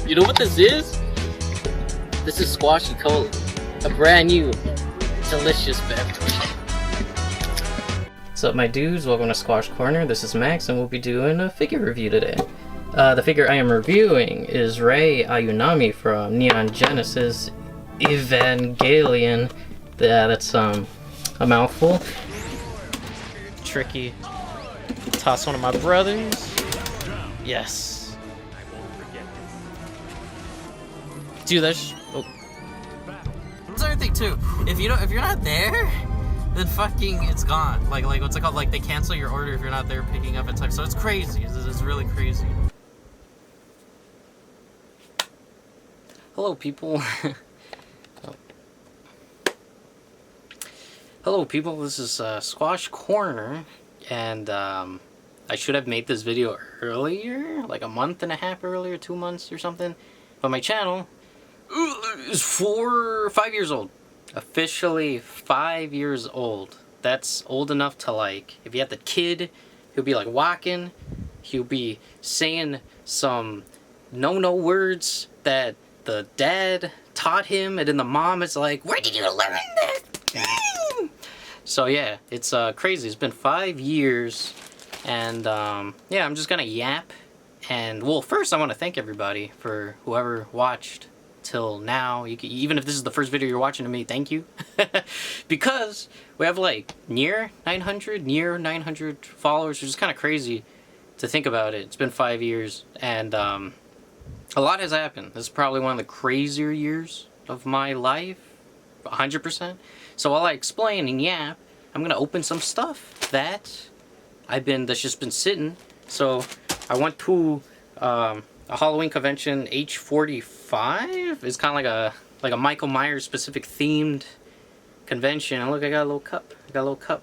You know what this is? This is squashy cola, a brand new, delicious beverage. What's up, my dudes? Welcome to Squash Corner. This is Max, and we'll be doing a figure review today. The figure I am reviewing is Rei Ayanami from Neon Genesis Evangelion. Yeah, that's a mouthful. Tricky. Toss one of my brothers. Yes. Dude, that's oh. That's another thing too. If you're not there, then fucking it's gone. Like what's it called? Like they cancel your order if you're not there picking up in time. So it's crazy. It's really crazy. Hello, people. Oh. Hello, people. This is Squash Corner, and I should have made this video earlier, like a month and a half earlier, 2 months or something. But my channel is 5 years old. Officially 5 years old. That's old enough to, like, if you had the kid, he'll be like walking, he'll be saying some no words that the dad taught him, and then the mom is like, where did you learn that? So yeah, it's crazy. It's been 5 years, and yeah, I'm just gonna yap. And well, first I want to thank everybody for whoever watched till now. Even if this is the first video you're watching of me, thank you. Because we have like near 900 followers, which is kind of crazy to think about it. It's been 5 years, and a lot has happened. This is probably one of the crazier years of my life, 100%. So while I explain and yap, I'm gonna open some stuff that's just been sitting. So I went to a Halloween convention, H45. It's kind of like a Michael Myers specific themed convention. And look, I got a little cup.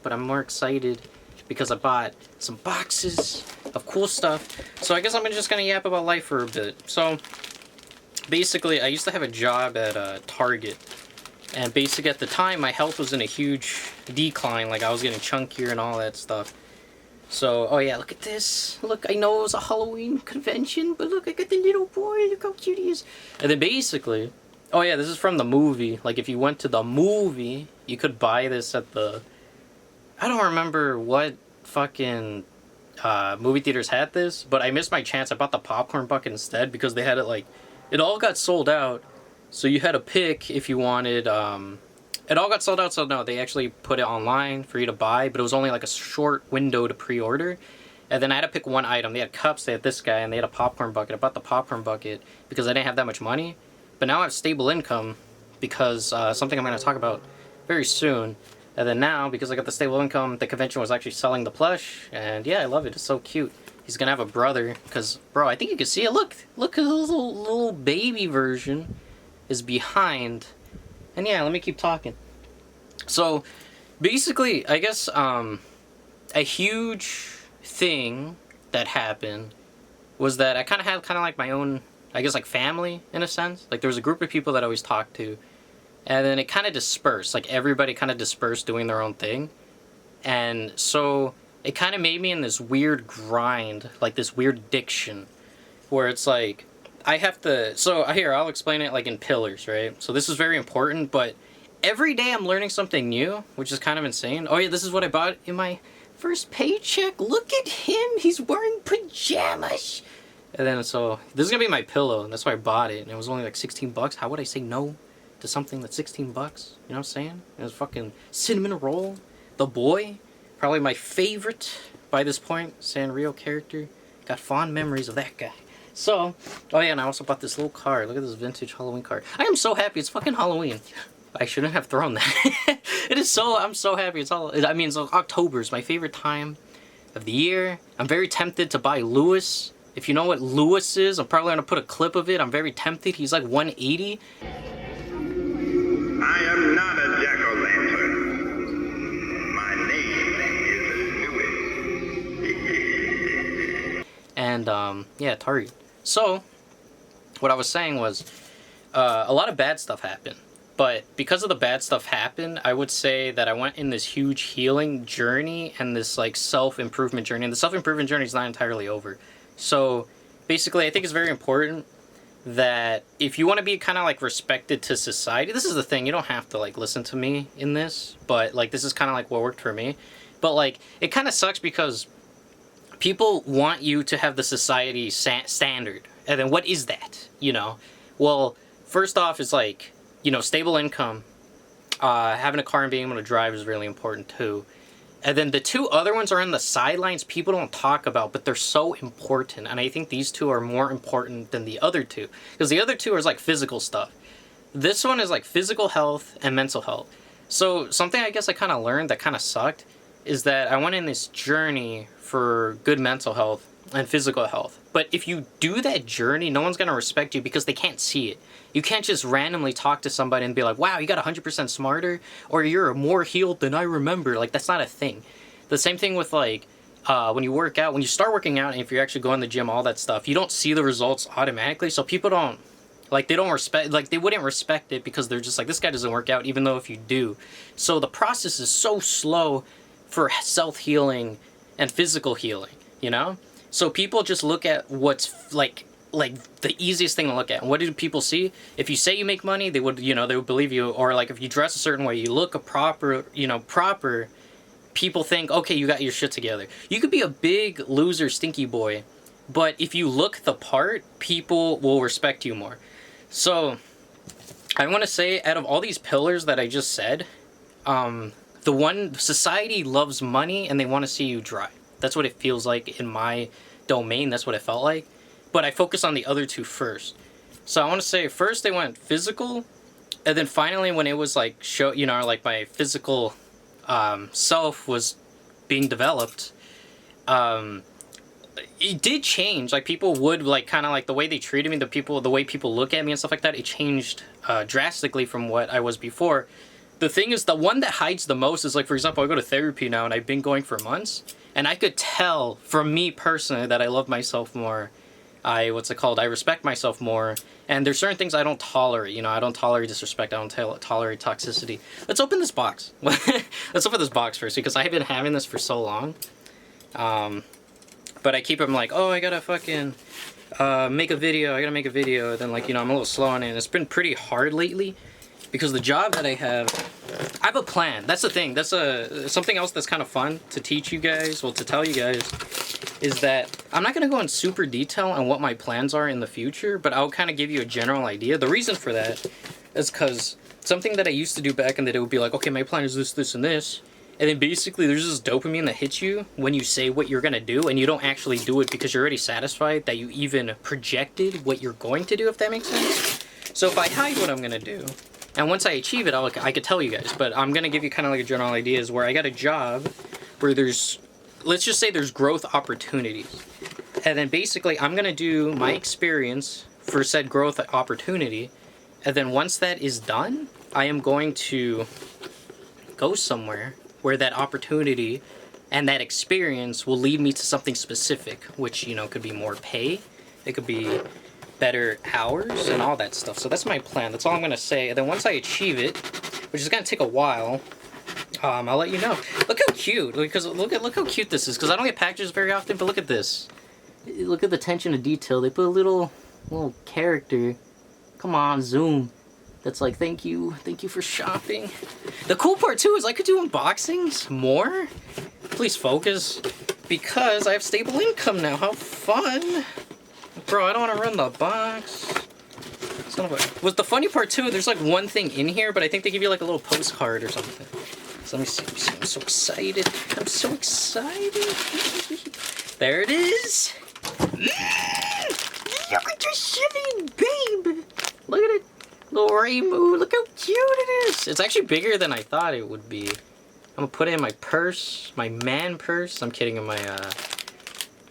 But I'm more excited because I bought some boxes of cool stuff. So I guess I'm just gonna yap about life for a bit. So basically, I used to have a job at Target, and basically at the time my health was in a huge decline. Like I was getting chunkier and all that stuff. So, oh yeah, look at this. Look, I know it was a Halloween convention, but look, I got the little boy. Look how cute he is. And then basically, oh yeah, this is from the movie. Like if you went to the movie, you could buy this at the, I don't remember what fucking movie theaters had this, but I missed my chance. I bought the popcorn bucket instead because they had it like, it all got sold out. So you had to pick if you wanted, it all got sold out, so no, they actually put it online for you to buy, but it was only like a short window to pre-order. And then I had to pick one item. They had cups, they had this guy, and they had a popcorn bucket. I bought the popcorn bucket because I didn't have that much money. But now I have stable income because something I'm going to talk about very soon. And then now, because I got the stable income, the convention was actually selling the plush. And yeah, I love it. It's so cute. He's going to have a brother because, bro, I think you can see it. Look at his little baby version is behind. And yeah, let me keep talking. So, basically, I guess, a huge thing that happened was that I kind of had like my own, I guess, like family, in a sense. Like, there was a group of people that I always talked to, and then it kind of dispersed. Like, everybody kind of dispersed doing their own thing. And so, it kind of made me in this weird grind, like this weird addiction, where it's like, I have to, so here, I'll explain it like in pillars, right? So this is very important, but every day I'm learning something new, which is kind of insane. Oh yeah, this is what I bought in my first paycheck. Look at him, he's wearing pajamas. And then, so, this is gonna be my pillow, and that's why I bought it, and it was only like 16 bucks. How would I say no to something that's 16 bucks? You know what I'm saying? It was fucking cinnamon roll. The boy, probably my favorite by this point, Sanrio character. Got fond memories of that guy. So, oh yeah, and I also bought this little card. Look at this vintage Halloween card. I am so happy. It's fucking Halloween. I shouldn't have thrown that. It is so, I'm so happy. It's all, I mean, so October is my favorite time of the year. I'm very tempted to buy Lewis. If you know what Lewis is, I'm probably going to put a clip of it. I'm very tempted. He's like 180. I am not a jack-o'-lantern. My name is Louis. And, yeah, Target. So, what I was saying was, a lot of bad stuff happened. But because of the bad stuff happened, I would say that I went in this huge healing journey and this, like, self-improvement journey. And the self-improvement journey is not entirely over. So, basically, I think it's very important that if you want to be kind of like respected to society, this is the thing, you don't have to like listen to me in this, but like this is kind of like what worked for me. But like it kind of sucks because people want you to have the society standard, and then what is that, you know? Well, first off, it's like, you know, stable income, having a car and being able to drive is really important too. And then the two other ones are on the sidelines, people don't talk about, but they're so important. And I think these two are more important than the other two. Because the other two are like physical stuff. This one is like physical health and mental health. So something I guess I kind of learned that kind of sucked is that I went in this journey for good mental health and physical health. But if you do that journey, no one's going to respect you because they can't see it. You can't just randomly talk to somebody and be like, wow, you got 100% smarter, or you're more healed than I remember. Like, that's not a thing. The same thing with, like, when you work out, when you start working out, and if you're actually going to the gym, all that stuff, you don't see the results automatically. So people don't, like, they don't respect, like, they wouldn't respect it because they're just like, this guy doesn't work out, even though if you do. So the process is so slow for self-healing and physical healing, you know? So people just look at what's, like the easiest thing to look at. And what do people see? If you say you make money, they would, you know, they would believe you. Or like if you dress a certain way, you look a proper, you know, proper, people think, okay, you got your shit together. You could be a big loser, stinky boy, but if you look the part, people will respect you more. So I want to say, out of all these pillars that I just said, the one, society loves money and they want to see you drive. That's what it feels like in my domain. That's what it felt like. But I focus on the other two first. So I want to say first they went physical, and then finally when it was like you know, like my physical self was being developed, it did change. Like people would like kind of like the way they treated me, the way people look at me and stuff like that. It changed drastically from what I was before. The thing is, the one that hides the most is like, for example, I go to therapy now and I've been going for months, and I could tell from me personally that I love myself more. I respect myself more, and there's certain things I don't tolerate. You know, I don't tolerate disrespect. I don't tolerate toxicity. Let's open this box. Let's open this box first, because I have been having this for so long. But I keep them like, oh, I gotta fucking make a video. I gotta make a video. And then, like, you know, I'm a little slow on it. And it's been pretty hard lately, because the job that I have a plan. That's the thing. That's something else that's kind of fun to teach you guys. Well, to tell you guys, is that I'm not going to go in super detail on what my plans are in the future, but I'll kind of give you a general idea. The reason for that is because something that I used to do back in the day would be like, okay, my plan is this, this, and this. And then basically there's this dopamine that hits you when you say what you're going to do, and you don't actually do it because you're already satisfied that you even projected what you're going to do, if that makes sense. So if I hide what I'm going to do, and once I achieve it, I could tell you guys, but I'm going to give you kind of like a general idea is where I got a job where there's, let's just say there's growth opportunities. And then basically I'm going to do my experience for said growth opportunity. And then once that is done, I am going to go somewhere where that opportunity and that experience will lead me to something specific, which, you know, could be more pay. It could be better hours and all that stuff. So that's my plan. That's all I'm going to say. And then once I achieve it, which is going to take a while, I'll let you know. Look how cute, because look how cute this is, because I don't get packages very often, but look at this. Look at the attention to detail. They put a little character. Come on, zoom. That's like, thank you for shopping. The cool part too is I could do unboxings more. Please focus, because I have stable income now. How fun. Bro, I don't want to run the box. Was the funny part too, there's like one thing in here, but I think they give you like a little postcard or something. So let me see. I'm so excited. I'm so excited. There it is. Look at your shipping, babe. Look at it. Little rainbow. Look how cute it is. It's actually bigger than I thought it would be. I'm gonna put it in my purse, my man purse. I'm kidding, in my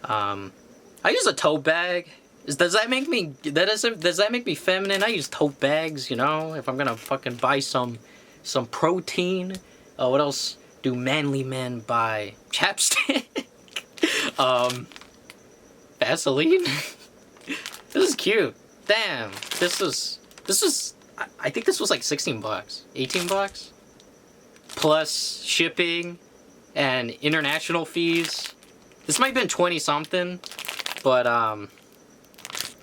I use a tote bag. Does that make me feminine? I use tote bags, you know, if I'm gonna fucking buy some protein. What else do manly men buy? Chapstick. Vaseline. This is cute. Damn. This is I think this was like 16 bucks, 18 bucks plus shipping and international fees. This might have been 20 something, but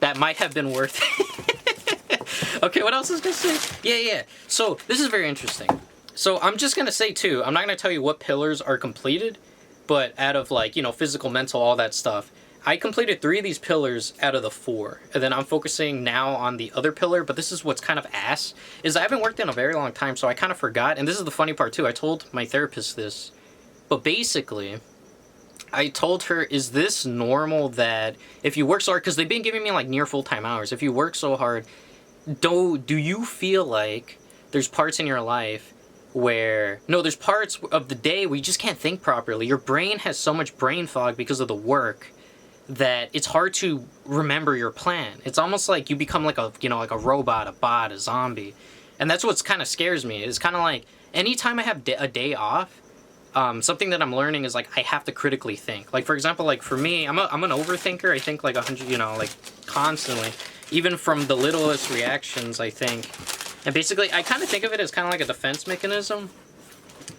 that might have been worth it. Okay, what else is gonna say? Yeah. So this is very interesting. So I'm just gonna say too, I'm not gonna tell you what pillars are completed, but out of like, you know, physical, mental, all that stuff, I completed 3 of these pillars out of the 4. And then I'm focusing now on the other pillar, but this is what's kind of ass, is I haven't worked in a very long time, so I kind of forgot. And this is the funny part too, I told my therapist this, but basically, I told her, is this normal that if you work so hard, because they've been giving me like near full-time hours, if you work so hard, do you feel like there's parts in your life where, no, there's parts of the day where you just can't think properly. Your brain has so much brain fog because of the work that it's hard to remember your plan. It's almost like you become like a, you know, like a robot, a bot, a zombie. And that's what's kind of scares me. It's kind of like anytime I have a day off, something that I'm learning is like I have to critically think. Like for example, like for me, I'm an overthinker. I think like 100, you know, like constantly, even from the littlest reactions, I think. And basically, I kind of think of it as kind of like a defense mechanism.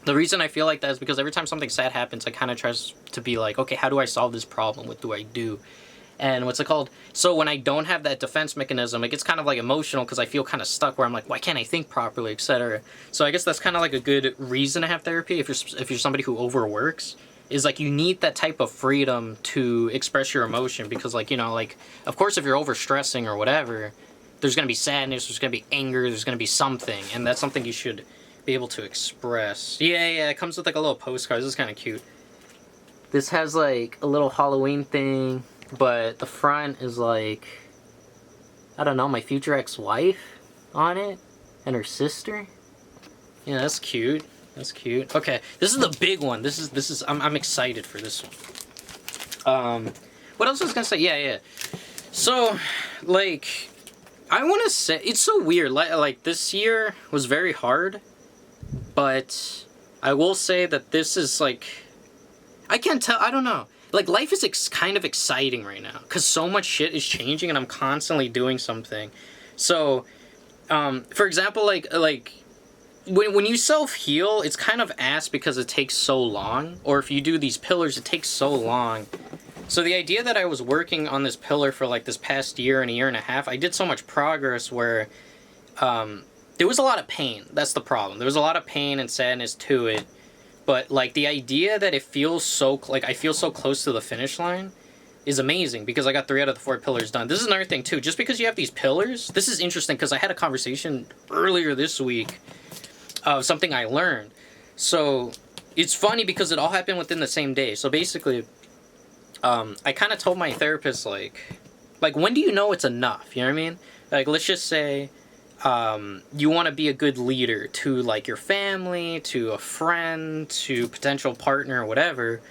The reason I feel like that is because every time something sad happens, I kind of try to be like, okay, how do I solve this problem? What do I do? And what's it called? So when I don't have that defense mechanism, it gets kind of like emotional because I feel kind of stuck where I'm like, why can't I think properly, etc. So I guess that's kind of like a good reason to have therapy if you're somebody who overworks, is like you need that type of freedom to express your emotion because like, you know, like of course if you're overstressing or whatever, there's going to be sadness, there's going to be anger, there's going to be something, and that's something you should be able to express. Yeah, it comes with like a little postcard. This is kind of cute. This has like a little Halloween thing, but the front is like, I don't know, my future ex-wife on it, and her sister. Yeah, that's cute. That's cute. Okay, this is the big one. This is I'm excited for this one. What else was I gonna say? Yeah. So, like, I want to say it's so weird. Like this year was very hard, but I will say that this is like, I can't tell. I don't know. Like life is kind of exciting right now because so much shit is changing and I'm constantly doing something. So, for example, like when you self-heal, it's kind of ass because it takes so long. Or if you do these pillars, it takes so long. So the idea that I was working on this pillar for like this past year and a year and a half, I did so much progress where there was a lot of pain. That's the problem. There was a lot of pain and sadness to it. But like the idea that it feels so, like I feel so close to the finish line is amazing because I got 3 out of the 4 pillars done. This is another thing too. Just because you have these pillars, this is interesting because I had a conversation earlier this week of something I learned. So it's funny because it all happened within the same day. So basically, I kind of told my therapist like when do you know it's enough? You know what I mean? Like let's just say you want to be a good leader to like your family, to a friend, to potential partner, or whatever.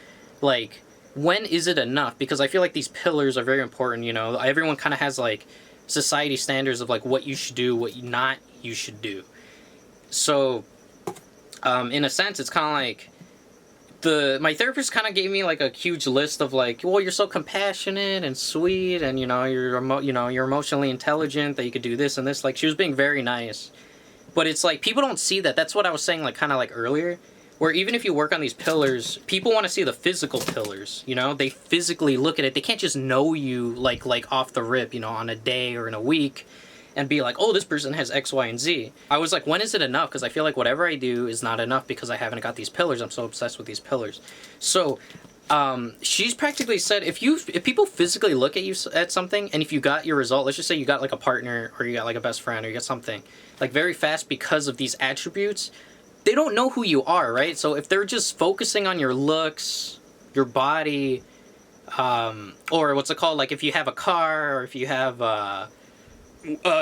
Like when is it enough? Because I feel like these pillars are very important. You know, everyone kind of has like society standards of like what you should do, what you should do. So, in a sense, it's kind of like my therapist kind of gave me like a huge list of like, well, you're so compassionate and sweet, and you know you're emotionally intelligent that you could do this and this. Like she was being very nice, but it's like people don't see that. That's what I was saying, like kind of like earlier, where even if you work on these pillars, people want to see the physical pillars. You know, they physically look at it. They can't just know you like off the rip, you know, on a day or in a week. And be like, oh, this person has X, Y, and Z. I was like, when is it enough? Because I feel like whatever I do is not enough because I haven't got these pillars. I'm so obsessed with these pillars. So, she's practically said, if people physically look at you at something, and if you got your result, let's just say you got like a partner, or you got like a best friend, or you got something, like very fast because of these attributes, they don't know who you are, right? So if they're just focusing on your looks, your body, or what's it called? Like if you have a car, or if you have,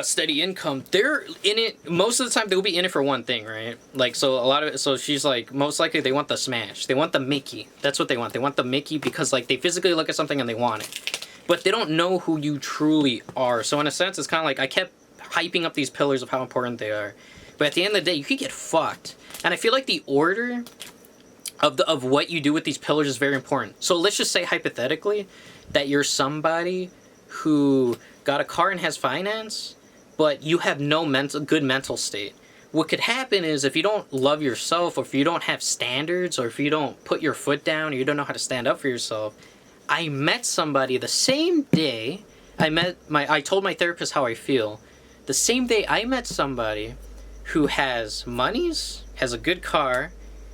steady income, they're in it most of the time. They'll be in it for one thing, right? Like so she's like, most likely they want the smash, they want the Mickey. That's what they want. They want the Mickey because like they physically look at something and they want it, but they don't know who you truly are. So in a sense, it's kind of like I kept hyping up these pillars of how important they are, but at the end of the day, you could get fucked. And I feel like the order of what you do with these pillars is very important. So let's just say hypothetically that you're somebody who got a car and has finance, but you have no good mental state. What could happen is if you don't love yourself, or if you don't have standards, or if you don't put your foot down, or you don't know how to stand up for yourself. I met somebody the same day I told my therapist how I feel. The same day I met somebody who has monies, has a good car,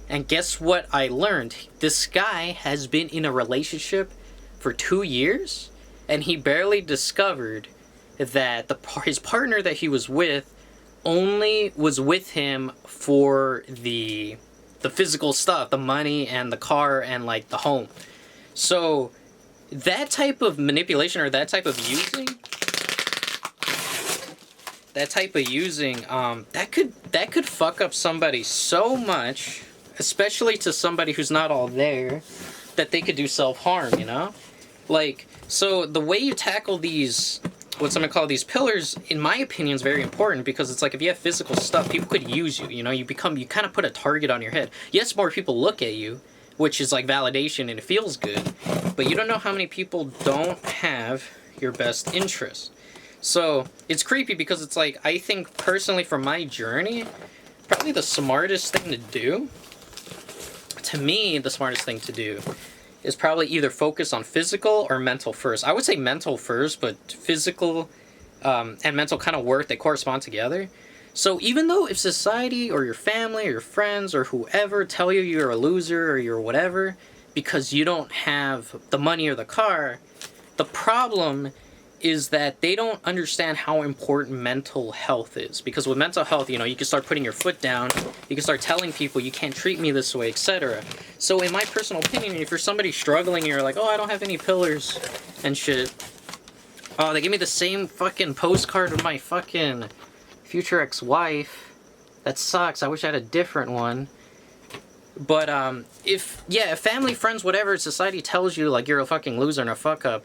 and guess what I learned? This guy has been in a relationship for 2 years, and he barely discovered that his partner that he was with only was with him for the physical stuff, the money and the car and like the home. So that type of manipulation or that type of using that could fuck up somebody so much, especially to somebody who's not all there, that they could do self-harm, you know? Like, so the way you tackle these, what some call these pillars, in my opinion, is very important, because it's like if you have physical stuff, people could use you, you know? You kind of put a target on your head. Yes, more people look at you, which is like validation and it feels good, but you don't know how many people don't have your best interest. So it's creepy because it's like, I think personally from my journey, probably the smartest thing to do, to me, the smartest thing to do is probably either focus on physical or mental first. I would say mental first, but physical and mental kind of work, they correspond together. So even though if society or your family or your friends or whoever tell you you're a loser or you're whatever because you don't have the money or the car, the problem is that they don't understand how important mental health is. Because with mental health, you know, you can start putting your foot down, you can start telling people you can't treat me this way, etc. So in my personal opinion, if you're somebody struggling and you're like, oh, I don't have any pillars and shit, oh, they give me the same fucking postcard of my fucking future ex-wife. That sucks. I wish I had a different one. But if family, friends, whatever, society tells you like you're a fucking loser and a fuck up,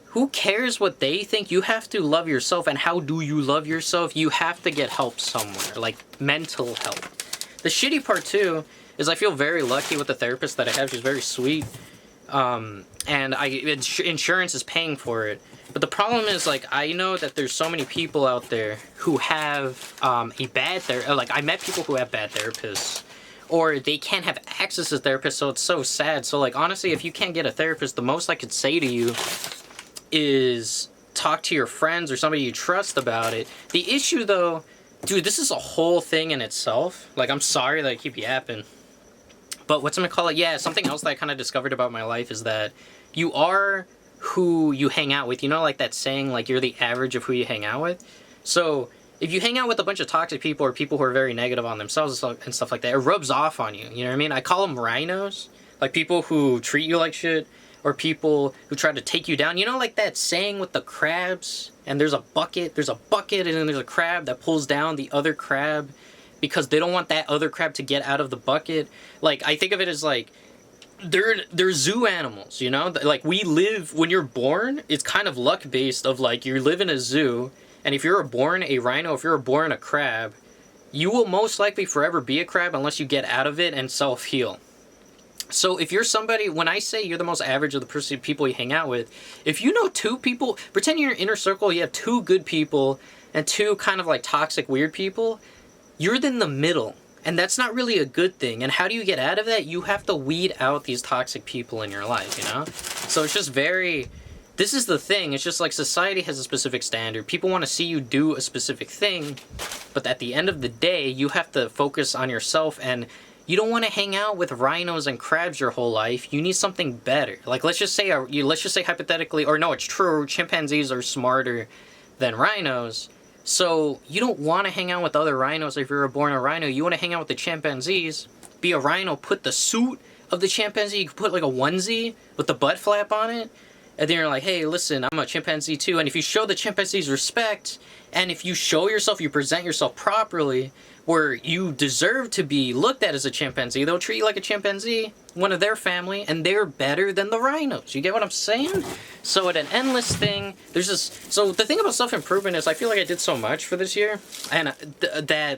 who cares what they think? You have to love yourself. And how do you love yourself? You have to get help somewhere, like mental help. The shitty part too is I feel very lucky with the therapist that I have. She's very sweet, and insurance is paying for it. But the problem is, like, I know that there's so many people out there who have a bad therapist. Like, I met people who have bad therapists, or they can't have access to therapists, so it's so sad. So, like, honestly, if you can't get a therapist, the most I could say to you is talk to your friends or somebody you trust about it. The issue, though, dude, this is a whole thing in itself. Like, I'm sorry that I keep yapping. But what's I'm gonna call it? Yeah, something else that I kind of discovered about my life is that you are who you hang out with. You know, like that saying, like, you're the average of who you hang out with? So if you hang out with a bunch of toxic people or people who are very negative on themselves and stuff like that, it rubs off on you. You know what I mean? I call them rhinos. Like, people who treat you like shit, or people who try to take you down. You know, like that saying with the crabs, and there's a bucket, and then there's a crab that pulls down the other crab because they don't want that other crab to get out of the bucket. Like, I think of it as like, they're zoo animals, you know? Like, we live, when you're born, it's kind of luck-based of like, you live in a zoo, and if you're born a rhino, if you're born a crab, you will most likely forever be a crab unless you get out of it and self-heal. So if you're somebody, when I say you're the most average of the people you hang out with, if you know two people, pretend in your inner circle you have two good people and two kind of like toxic weird people, you're in the middle. And that's not really a good thing. And how do you get out of that? You have to weed out these toxic people in your life, you know? So it's just this is the thing. It's just like society has a specific standard. People want to see you do a specific thing, but at the end of the day, you have to focus on yourself, and you don't want to hang out with rhinos and crabs your whole life. You need something better. Like, let's just say hypothetically, or no, it's true, chimpanzees are smarter than rhinos. So you don't want to hang out with other rhinos if you're born a rhino. You want to hang out with the chimpanzees, be a rhino, put the suit of the chimpanzee, you can put like a onesie with the butt flap on it, and then you're like, hey, listen, I'm a chimpanzee too. And if you show the chimpanzees respect, and if you show yourself, you present yourself properly, where you deserve to be looked at as a chimpanzee, they'll treat you like a chimpanzee, one of their family, and they're better than the rhinos. You get what I'm saying? So at an endless thing, there's this. So the thing about self-improvement is I feel like I did so much for this year, and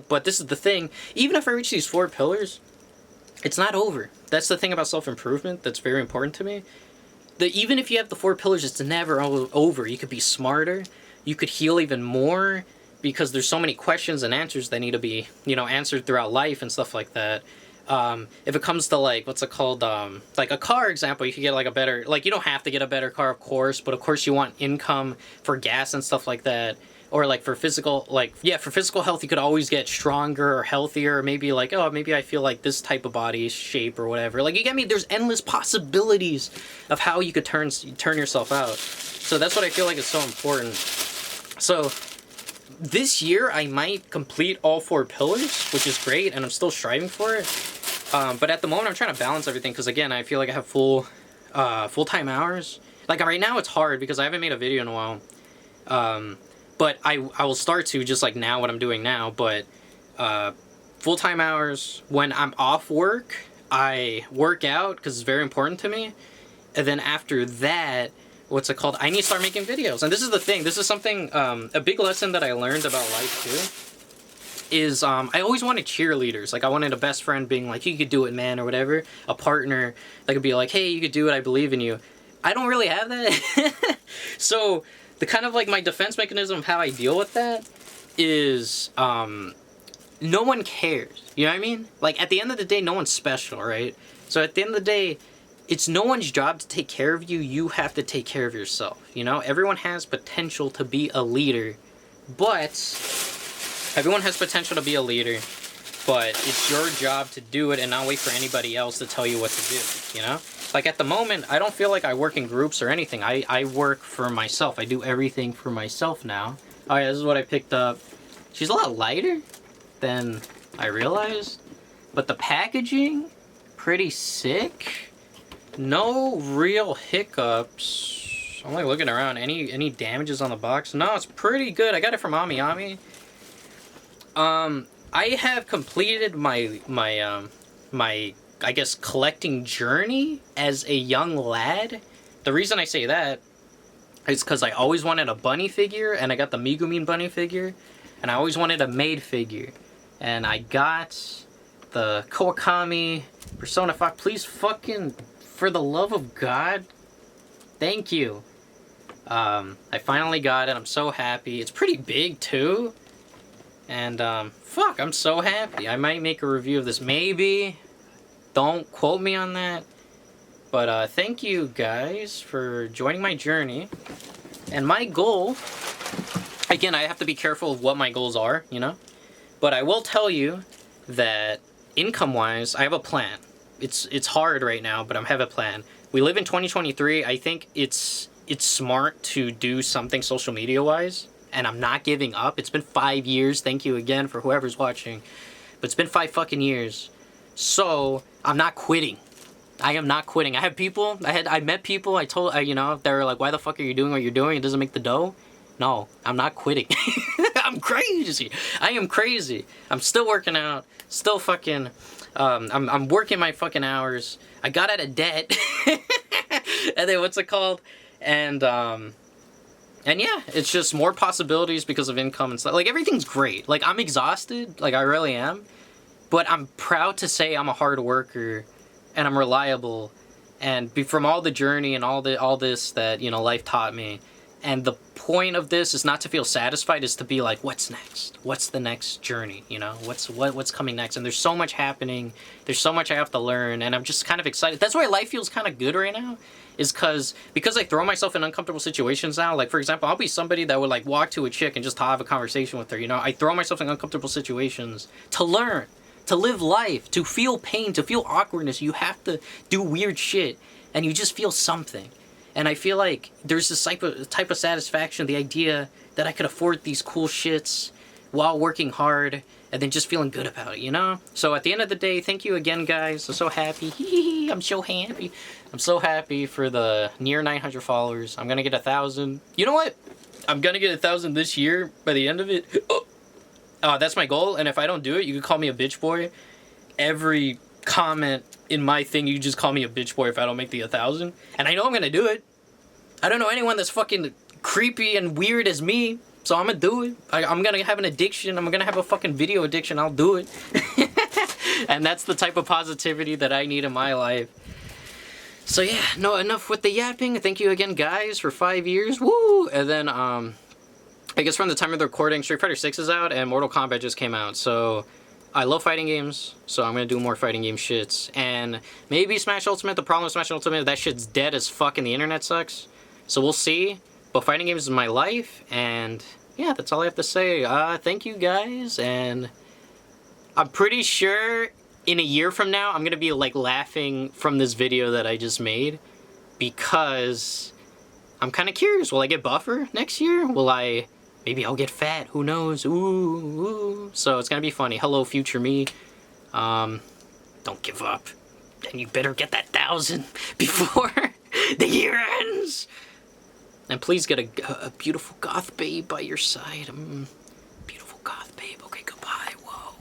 but this is the thing, even if I reach these 4 pillars, it's not over. That's the thing about self-improvement that's very important to me. Even if you have the 4 pillars, it's never over. You could be smarter, you could heal even more, because there's so many questions and answers that need to be, you know, answered throughout life and stuff like that. If it comes to like, what's it called, like a car example, you could get like a better, like you don't have to get a better car, of course, but of course you want income for gas and stuff like that. Or like for physical, like, yeah, for physical health, you could always get stronger or healthier, or maybe like, oh, maybe I feel like this type of body shape or whatever. Like, you get me? There's endless possibilities of how you could turn yourself out. So that's what I feel like is so important. So this year I might complete all 4 pillars, which is great, and I'm still striving for it. But at the moment I'm trying to balance everything, because again, I feel like I have full-time hours. Like right now it's hard because I haven't made a video in a while. But I will start to, just like now, what I'm doing now. But full-time hours, when I'm off work, I work out because it's very important to me. And then after that, what's it called? I need to start making videos. And this is the thing. This is something, a big lesson that I learned about life too, is I always wanted cheerleaders. Like I wanted a best friend being like, you could do it, man, or whatever. A partner that could be like, hey, you could do it, I believe in you. I don't really have that. So the kind of like my defense mechanism of how I deal with that is no one cares. You know what I mean? Like at the end of the day, no one's special, right? So at the end of the day, it's no one's job to take care of you. You have to take care of yourself. You know, everyone has potential to be a leader, but it's your job to do it and not wait for anybody else to tell you what to do, you know? Like at the moment, I don't feel like I work in groups or anything. I work for myself. I do everything for myself now. Oh yeah, this is what I picked up. She's a lot lighter than I realized, but the packaging, pretty sick. No real hiccups. I'm like looking around. Any damages on the box? No, it's pretty good. I got it from Ami Ami. I have completed my I guess collecting journey as a young lad. The reason I say that is because I always wanted a bunny figure, and I got the Megumin bunny figure, and I always wanted a maid figure, and I got the Kawakami Persona 5. Please fucking, for the love of God, thank you. I finally got it. I'm so happy. It's pretty big too. And fuck, I'm so happy. I might make a review of this, maybe. Don't quote me on that. But thank you guys for joining my journey. And my goal, again, I have to be careful of what my goals are, you know? But I will tell you that income-wise, I have a plan. It's hard right now, but I have a plan. We live in 2023. I think it's smart to do something social media-wise. And I'm not giving up. It's been 5 years. Thank you again for whoever's watching. But it's been 5 fucking years. So I'm not quitting. I am not quitting. I have people. I met people. You know, they were like, "Why the fuck are you doing what you're doing? It doesn't make the dough." No, I'm not quitting. I'm crazy. I am crazy. I'm still working out. Still fucking. I'm working my fucking hours. I got out of debt. And then what's it called? And yeah, it's just more possibilities because of income and stuff. Like everything's great. Like I'm exhausted. Like I really am. But I'm proud to say I'm a hard worker, and I'm reliable, and from all the journey and all this that, you know, life taught me. And the point of this is not to feel satisfied, is to be like, what's next? What's the next journey? You know, what's coming next? And there's so much happening. There's so much I have to learn, and I'm just kind of excited. That's why life feels kind of good right now, is because I throw myself in uncomfortable situations now. Like for example, I'll be somebody that would like walk to a chick and just have a conversation with her. You know, I throw myself in uncomfortable situations to learn. To live life, to feel pain, to feel awkwardness. You have to do weird shit, and you just feel something. And I feel like there's this type of satisfaction, the idea that I could afford these cool shits while working hard, and then just feeling good about it, you know? So at the end of the day, thank you again, guys. I'm so happy. I'm so happy. I'm so happy for the near 900 followers. I'm gonna get 1,000. You know what? I'm gonna get 1,000 this year by the end of it. That's my goal, and if I don't do it, you can call me a bitch boy. Every comment in my thing, you just call me a bitch boy if I don't make the 1,000. And I know I'm gonna do it. I don't know anyone that's fucking creepy and weird as me, so I'm gonna do it. I'm gonna have an addiction. I'm gonna have a fucking video addiction. I'll do it. And that's the type of positivity that I need in my life. So yeah, no, enough with the yapping. Thank you again, guys, for 5 years. Woo! And then, I guess from the time of the recording, Street Fighter 6 is out, and Mortal Kombat just came out, so I love fighting games, so I'm gonna do more fighting game shits. And maybe Smash Ultimate. The problem with Smash Ultimate, that shit's dead as fuck and the internet sucks. So we'll see. But fighting games is my life, and yeah, that's all I have to say. Thank you guys, and I'm pretty sure in a year from now, I'm gonna be like laughing from this video that I just made, because I'm kind of curious. Will I get buffer next year? Maybe I'll get fat. Who knows? Ooh. So it's gonna be funny. Hello, future me. Don't give up. And you better get that 1,000 before the year ends. And please get a beautiful goth babe by your side.